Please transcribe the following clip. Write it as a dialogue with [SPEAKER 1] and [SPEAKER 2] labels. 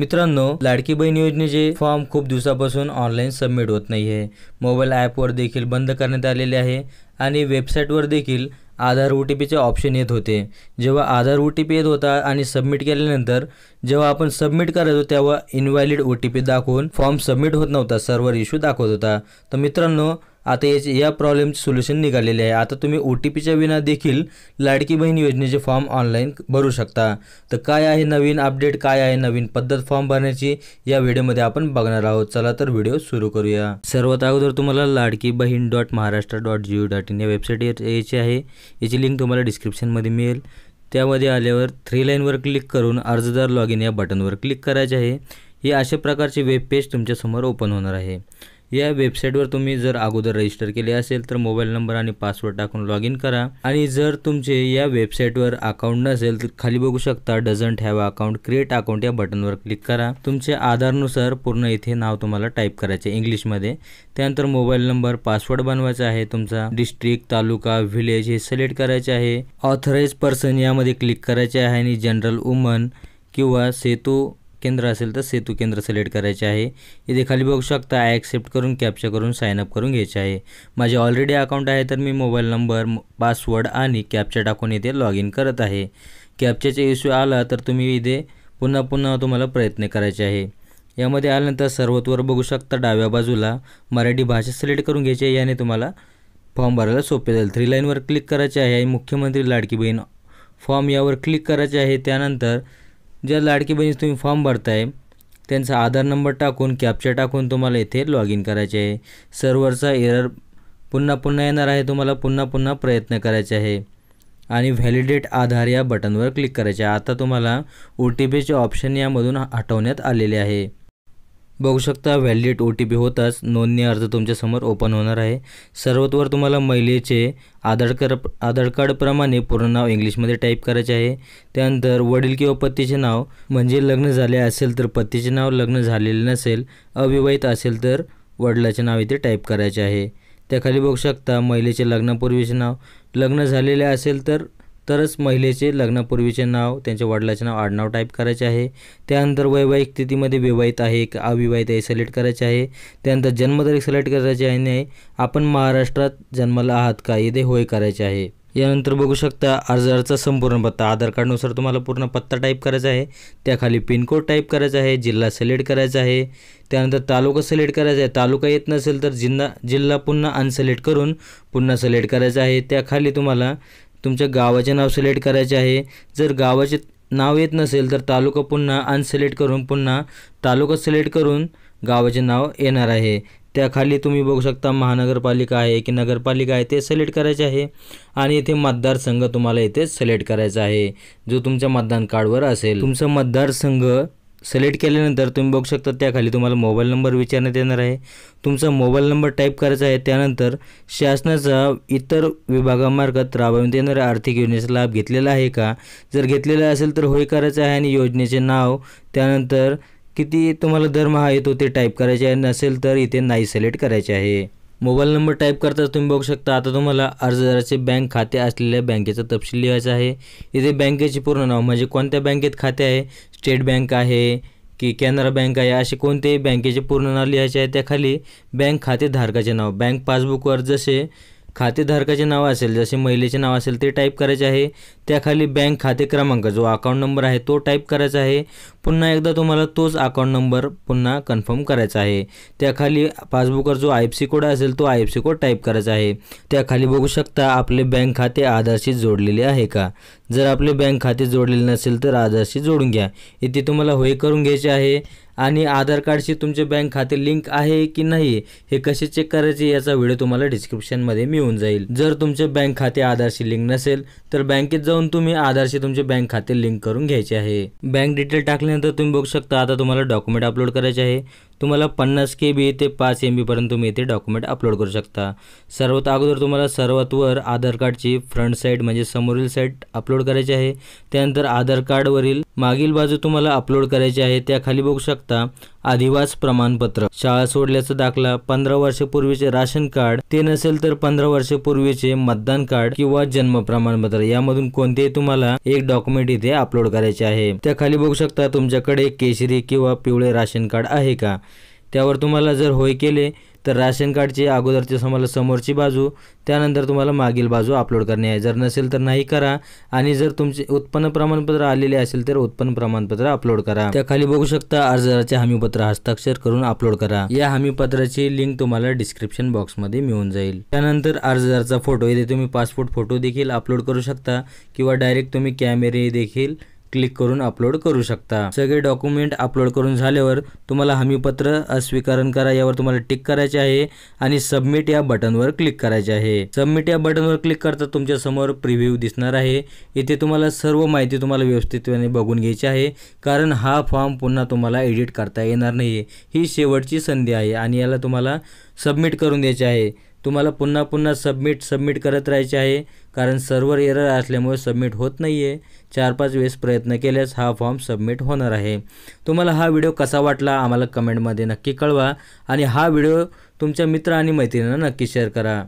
[SPEAKER 1] मित्रांनो, लाडकी बहीण योजनेचे फॉर्म खूप दिवसापासून ऑनलाईन सबमिट होत नाहीये। मोबाईल ॲपवर देखील बंद करण्यात आलेले आहे आणि वेबसाईटवर देखील आधार OTPचे ऑप्शन येत होते। जेव्हा आधार OTP येत होता आणि सबमिट केल्यानंतर जेव्हा आपण सबमिट करायचो तेव्हा इनव्हॅलिड OTP दाखवून फॉर्म सबमिट होत नव्हता, सर्व्हर इश्यू दाखवत होता। तर मित्रांनो, आता या प्रॉब्लेमचे सोल्युशन निघालेले आहे। आता तुम्ही OTPच्या विना देखील लाडकी बहीण योजनेचे फॉर्म ऑनलाईन भरू शकता। तर काय आहे नवीन अपडेट, काय आहे नवीन पद्धत फॉर्म भरण्याची, या व्हिडिओमध्ये आपण बघणार आहोत। चला तर व्हिडिओ सुरू करूया। सर्वात अगोदर तुम्हाला ladkibahin.maharashtra.gov.in या वेबसाईट यायची आहे। याची लिंक तुम्हाला डिस्क्रिप्शनमध्ये मिळेल। त्यामध्ये आल्यावर 3 लाईनवर क्लिक करून अर्जदार लॉगिन या बटनवर क्लिक करायचे आहे। हे अशा प्रकारचे वेब पेज तुमच्या समोर ओपन होणार आहे। या वेबसाईटवर तुम्ही जर अगोदर रजिस्टर केले असेल तर मोबाईल नंबर आणि पासवर्ड टाकून लॉग इन करा। आणि जर तुमचे या वेबसाईटवर अकाउंट नसेल तर खाली बघू शकता doesn't have account, create account या बटनवर क्लिक करा। तुमचे आधारनुसार पूर्ण इथे नाव तुम्हाला टाईप करायचे इंग्लिशमध्ये। त्यानंतर मोबाईल नंबर, पासवर्ड बनवायचा आहे तुमचा, डिस्ट्रिक्ट, तालुका, विलेज हे सिलेक्ट करायचे आहे। ऑथराइज पर्सन यामध्ये क्लिक करायचे आहे आणि जनरल वुमन किंवा सेतू केंद्र असेल तर सेतू केंद्र सिलेक्ट करायचे आहे। इथे खाली बघू शकता ॲक्सेप्ट करून कॅप्चा करून साइन अप करून घ्यायचे आहे। माझे ऑलरेडी अकाउंट आहे तर मी मोबाईल नंबर, पासवर्ड आणि कॅप्चा टाकून इथे लॉग इन करत आहे। कॅप्चाचा इश्यू आला तर तुम्ही इथे पुन्हा तुम्हाला प्रयत्न करायचे आहे। यामध्ये आल्यानंतर सर्वत्र बघू शकता डाव्या बाजूला मराठी भाषा सिलेक्ट करून घ्यायची आहे। याने तुम्हाला फॉर्म भरायला सोपे जाईल। 3 लाईनवर क्लिक करायचे आहे। मुख्यमंत्री लाडकी बहीण फॉर्म यावर क्लिक करायचे आहे। त्यानंतर ज्या लाडकी बहिणीस तुम्ही फॉर्म भरताय त्यांचा आधार नंबर टाकून कॅप्चा टाकून तुम्हाला इथे लॉग इन करायचे आहे। सर्व्हरचा एरर पुन्हा येणार आहे, तुम्हाला पुन्हा प्रयत्न करायचे आहे आणि व्हॅलिडेट आधार या बटनवर क्लिक करायचे आहे। आता तुम्हाला OTPचे ऑप्शन यामधून हटवण्यात आलेले आहे। बघू शकता व्हॅलिडेट OTP होताच नोंदणी अर्ज तुमच्या समोर ओपन होणार आहे। सर्वत्र तुम्हाला महिलेचे आधार कार्ड प्रमाणे पूर्ण नाव इंग्लिशमध्ये टाईप करायचे आहे। त्यानंतर वडील किंवा पतीचे नाव, म्हणजे लग्न झाले असेल तर पतीचे नाव, लग्न झालेले नसेल, अविवाहित असेल तर वडिलाचे नाव इथे टाईप करायचे आहे। त्याखाली बघू शकता महिलेचे लग्नापूर्वीचे नाव, लग्न झालेले असेल तरच महिलेचे लग्नापूर्वीचे नाव, त्यांच्या वडिलाचे नाव, आडनाव टाईप करायचे आहे। त्यानंतर वैवाहिक स्थितीमध्ये विवाहित आहे की अविवाहित आहे सिलेक्ट करायचे आहे। त्यानंतर जन्मतारीख सिलेक्ट करायची आहे नाही, आपण महाराष्ट्रात जन्माला आहात का, इथे होय करायचे आहे। यानंतर बघू शकता अर्जदाराचा संपूर्ण पत्ता, आधार कार्डनुसार तुम्हाला पूर्ण पत्ता टाईप करायचा आहे। त्याखाली पिनकोड टाईप करायचा आहे, जिल्हा सिलेक्ट करायचा आहे। त्यानंतर तालुका सिलेक्ट करायचा आहे, तालुका येत नसेल तर जिल्हा पुन्हा अनसिलेक्ट करून पुन्हा सिलेक्ट करायचा आहे। त्याखाली तुम्हाला तुमच्या गावाचे नाव सिलेक्ट करायचे आहे। जर गावाचे नाव येत नसेल तर तालुका पुन्हा अनसिलेक्ट करून पुन्हा तालुका सिलेक्ट करून गावाचे नाव येणार आहे। त्याखाली तुम्ही बघू शकता महानगरपालिका आहे की नगरपालिका आहे ते सिलेक्ट करायचे आहे आणि इथे मतदारसंघ तुम्हाला इथे सिलेक्ट करायचा आहे जो तुमच्या मतदान कार्डवर असेल। तुमचा मतदारसंघ सिलेक्ट केल्यानंतर तुम्ही बघू शकता त्याखाली तुम्हाला मोबाईल नंबर विचारण्यात येणार आहे। तुमचा मोबाईल नंबर टाईप करायचा आहे। त्यानंतर शासनाचा इतर विभागामार्फत राबवण्यात येणाऱ्या आर्थिक योजनेचा लाभ घेतलेला आहे का, जर घेतलेला असेल तर होय करायचं आहे आणि योजनेचे नाव, त्यानंतर किती तुम्हाला दरमहा येतो ते टाईप करायचे आहे, नसेल तर इथे नाही सिलेक्ट करायचे आहे। मोबाईल नंबर टाईप करताच तुम्ही बघू शकता आता तुम्हाला अर्जदाराचे बँक खाते असलेल्या बँकेचा तपशील लिहायचा आहे। इथे बँकेचे पूर्ण नाव, म्हणजे कोणत्या बँकेत खाते आहे, स्टेट बँक आहे की कॅनरा बँक आहे, असे कोणतेही बँकेचे पूर्ण नाव लिहायचे आहे। त्याखाली बँक खातेधारकाचे नाव, बँक पासबुकवर जसे खातेधारकाचे नाव असेल, जसे महिलेचे नाव असेल ते टाईप करायचे आहे। त्याखाली बँक खाते क्रमांक, जो अकाउंट नंबर आहे तो टाईप करायचा आहे। पुन्हा एकदा तुम्हाला तोच अकाउंट नंबर पुन्हा कन्फर्म करायचा आहे। त्याखाली पासबुकवर जो IFSC कोड असेल तो IFSC कोड टाईप करायचा आहे। त्याखाली बघू शकता आपले बँक खाते आधारशी जोडलेले आहे का, जर आपले बँक खाते जोडलेले नसेल तर आधारशी जोडून घ्या। इथे तुम्हाला होय करून घ्यायचे आहे आणि आधार कार्डशी तुमचे बँक खाते लिंक आहे की नाही हे कसे चेक करायचे याचा व्हिडिओ तुम्हाला डिस्क्रिप्शनमध्ये मिळून जाईल। जर तुमचे बँक खाते आधारशी लिंक नसेल तर बँकेत जाऊन तुम्ही आधारशी तुमचे बँक खाते लिंक करून घ्यायचे आहे। बँक डिटेल टाकल्यानंतर तुम्ही बघू शकता आता तुम्हाला डॉक्युमेंट अपलोड करायचे आहे। तुम्हाला 50 KB ते 5 MB पर्यंत तुम्ही इथे डॉक्युमेंट अपलोड करू शकता। सर्वात अगोदर तुम्हाला सर्वात वर आधार कार्डची फ्रंट साईड म्हणजे समोरील साईड अपलोड करायची आहे। त्यानंतर आधार कार्डवरील मागील बाजू तुम्हाला अपलोड करायची आहे। त्याखाली बघू शकता अधिवास प्रमाणपत्र, शाळा सोडल्याचा दाखला, 15 वर्षापूर्वीचे राशन कार्ड, ते नसेल तर 15 वर्षापूर्वीचे मतदान कार्ड किंवा जन्म प्रमाणपत्र यामधून कोणतेही तुम्हाला एक डॉक्युमेंट इथे अपलोड करायचे आहे। त्या खाली बघू शकता तुमच्याकडे केशरी किंवा पिवळे राशन कार्ड आहे का, त्यावर तुम्हाला जर होय केले तर राशन कार्डची अगोदरची समोरची बाजू, त्यानंतर तुम्हाला मागील बाजू अपलोड करणे आहे। जर नसेल तर नाही करा आणि जर तुमचे उत्पन्न प्रमाणपत्र आलेले असेल तर उत्पन्न प्रमाणपत्र अपलोड करा। त्या खाली बघू शकता अर्जदाराचे हमीपत्र हस्ताक्षर करून अपलोड करा। या हमीपत्राची लिंक तुम्हाला डिस्क्रिप्शन बॉक्समध्ये मिळून जाईल। त्यानंतर अर्जदाराचा फोटो, इथे तुम्ही पासपोर्ट फोटो देखील अपलोड करू शकता किंवा डायरेक्ट तुम्ही कॅमेरे देखील क्लिक करून अपलोड करू शकता। सगळे डॉक्युमेंट अपलोड करून झाल्यावर तुम्हाला हमीपत्र अस्वीकरण करा यावर तुम्हाला टिक करायचे आहे आणि सबमिट या बटनवर क्लिक करायचे आहे। सबमिट या बटनवर क्लिक करता तुमच्या समोर प्रिव्ह्यू दिसणार आहे। इथे तुम्हाला सर्व माहिती तुम्हाला व्यवस्थितपणे बघून घ्यायची आहे, कारण हा फॉर्म पुन्हा तुम्हाला एडिट करता येणार नाही। ही शेवटची संधी आहे आणि याला तुम्हाला सबमिट करून द्यायचे आहे। तुम्हाला पुन्हा सबमिट करत राहायचे आहे, कारण सर्व्हर एरर असल्यामुळे सबमिट होत नाही आहे। 4-5 वेळेस प्रयत्न केल्यास हा फॉर्म सबमिट होणार आहे। तुम्हाला हा व्हिडिओ कसा वाटला आम्हाला कमेंटमध्ये नक्की कळवा आणि हा व्हिडिओ तुमच्या मित्र आणि मैत्रिणींना नक्की शेअर करा।